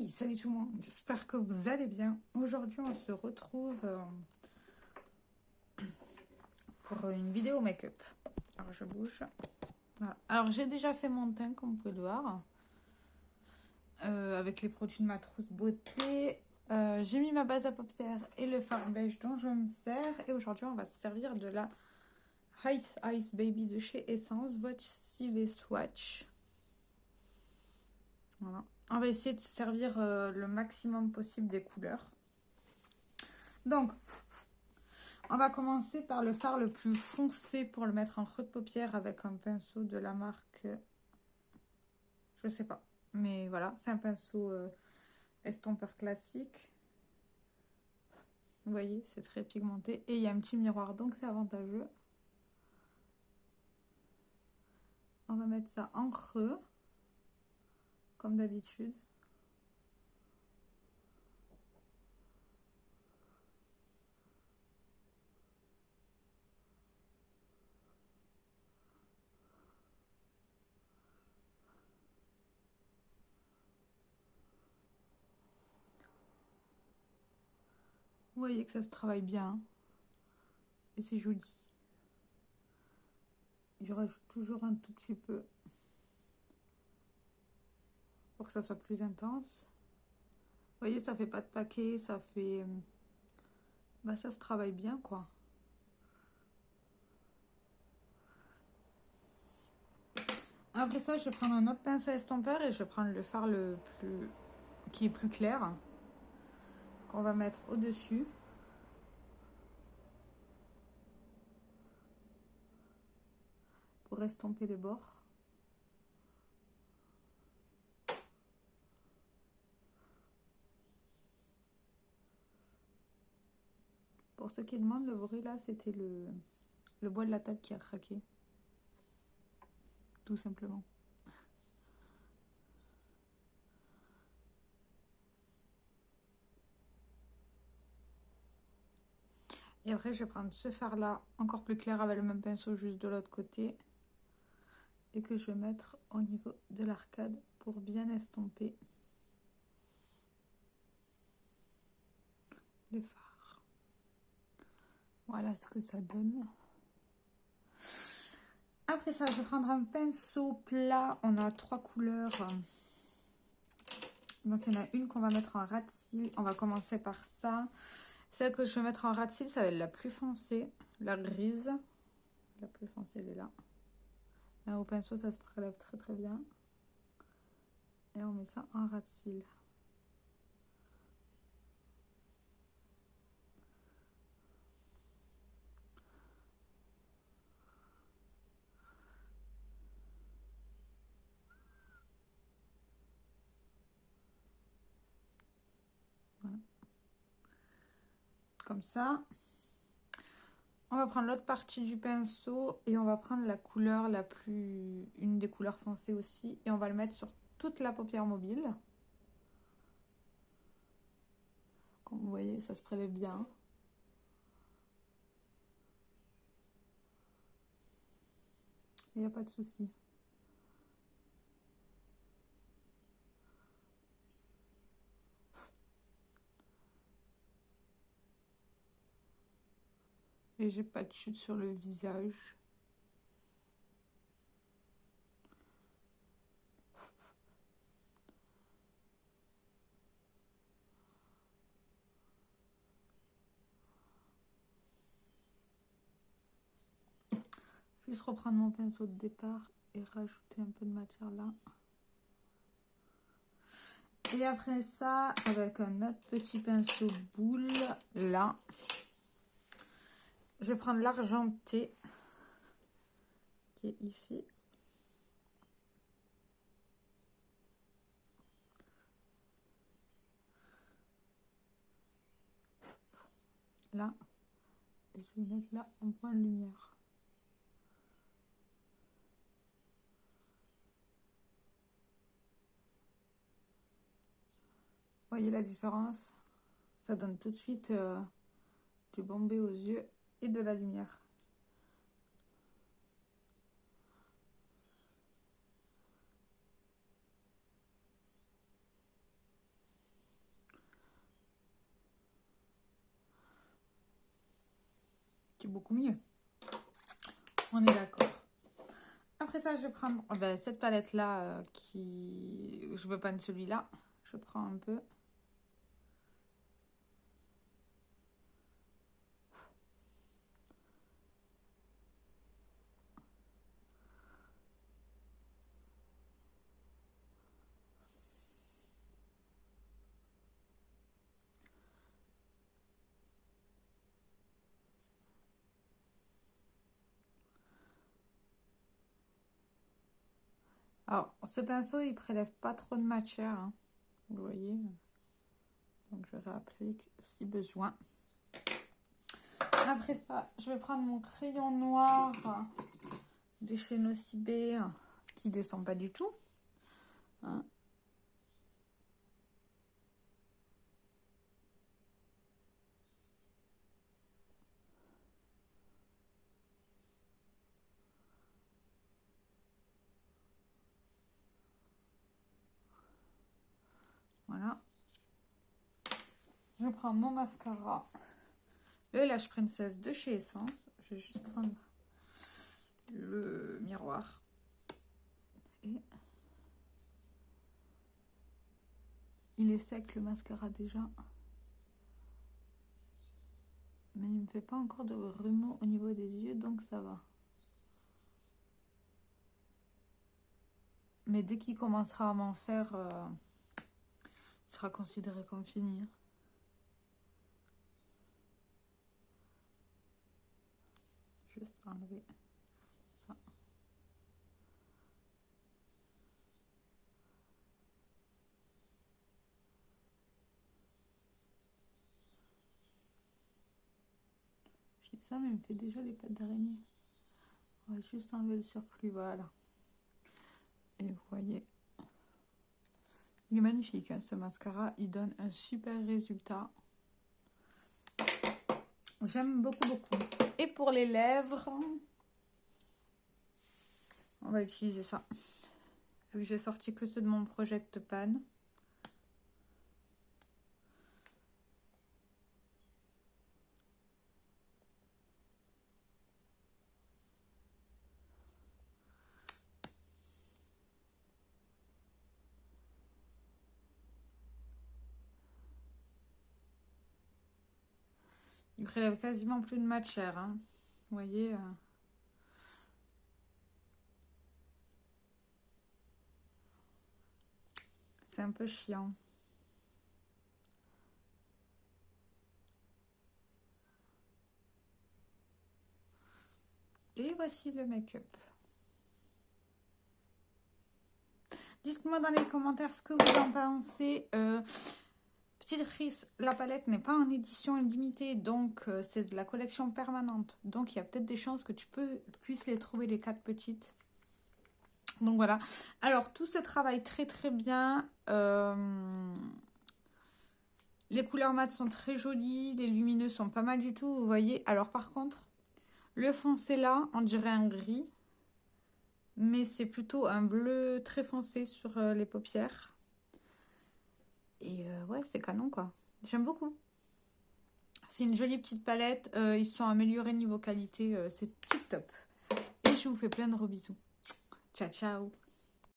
Hey, salut tout le monde, j'espère que vous allez bien. Aujourd'hui, on se retrouve pour une vidéo make-up. Alors, je bouge. Voilà. Alors, j'ai déjà fait mon teint, comme vous pouvez le voir, avec les produits de ma trousse beauté. J'ai mis ma base à paupières et le fard beige dont je me sers. Et aujourd'hui, on va se servir de la Ice Baby de chez Essence. Voici les swatchs. Voilà. On va essayer de se servir le maximum possible des couleurs. Donc, on va commencer par le fard le plus foncé pour le mettre en creux de paupière avec un pinceau de la marque, je sais pas, mais voilà, c'est un pinceau estompeur classique. Vous voyez, c'est très pigmenté et il y a un petit miroir, donc c'est avantageux. On va mettre ça en creux, comme d'habitude. Vous voyez que ça se travaille bien et c'est joli. Je rajoute toujours un tout petit peu pour que ça soit plus intense. Vous voyez, ça fait pas de paquet, ça fait... Bah, ça se travaille bien, quoi. Après ça, je vais prendre un autre pinceau estompeur et je vais prendre le fard qui est plus clair, qu'on va mettre au-dessus. Pour estomper les bords. Pour ceux qui demandent, le bruit là, c'était le bois de la table qui a craqué. Tout simplement. Et après, je vais prendre ce fard là, encore plus clair avec le même pinceau juste de l'autre côté. Et que je vais mettre au niveau de l'arcade pour bien estomper les fards. Voilà ce que ça donne. Après ça, je vais prendre un pinceau plat. On a 3 couleurs. Donc, il y en a une qu'on va mettre en ras de cils. On va commencer par ça. Celle que je vais mettre en ras de cils, ça va être la plus foncée, la grise. La plus foncée, elle est là. Là, au pinceau, ça se prélève très très bien. Et on met ça en ras de cils. Voilà. Comme ça. On va prendre l'autre partie du pinceau et on va prendre la couleur une des couleurs foncées aussi. Et on va le mettre sur toute la paupière mobile. Comme vous voyez, ça se prélève bien. Il n'y a pas de souci. Et j'ai pas de chute sur le visage. Juste reprendre mon pinceau de départ et rajouter un peu de matière là. Et après ça, avec un autre petit pinceau boule, là, je vais prendre l'argenté, qui est ici. Là, et je vais mettre là en point de lumière. Voyez la différence? Ça donne tout de suite du bombé aux yeux et de la lumière. c'est beaucoup mieux. On est d'accord. Après ça, je vais prendre cette palette-là qui... Je veux pas de celui-là. Je prends un peu. Alors, ce pinceau, il prélève pas trop de matière, hein, vous voyez. Donc, je réapplique si besoin. Après ça, je vais prendre mon crayon noir de chez Nocibé, qui descend pas du tout. Hein. Voilà. Je prends mon mascara, le Lash Princess de chez Essence. Je vais juste prendre le miroir. Et il est sec le mascara déjà. Mais il ne me fait pas encore de remous au niveau des yeux, donc ça va. Mais dès qu'il commencera à m'en faire, il sera considéré comme fini. Juste enlever ça. Je dis ça, mais il me fait déjà les pattes d'araignée. On va juste enlever le surplus, voilà. Et vous voyez, il est magnifique, hein, ce mascara. Il donne un super résultat. J'aime beaucoup, beaucoup. Et pour les lèvres, on va utiliser ça. Vu que j'ai sorti que ceux de mon Project Pan. Il prélève quasiment plus de matière, hein. Vous voyez, c'est un peu chiant. Et voici le make-up. Dites-moi dans les commentaires ce que vous en pensez. Petite Rice, la palette n'est pas en édition limitée, donc c'est de la collection permanente. Donc il y a peut-être des chances que tu puisses les trouver, les 4 petites. Donc voilà. Alors tout se travaille très très bien. Les couleurs mat sont très jolies, les lumineux sont pas mal du tout, vous voyez. Alors par contre, le foncé là, on dirait un gris. Mais c'est plutôt un bleu très foncé sur les paupières. Et ouais, c'est canon quoi. J'aime beaucoup. C'est une jolie petite palette. Ils sont améliorés niveau qualité. C'est tip top. Et je vous fais plein de gros bisous. Ciao, ciao.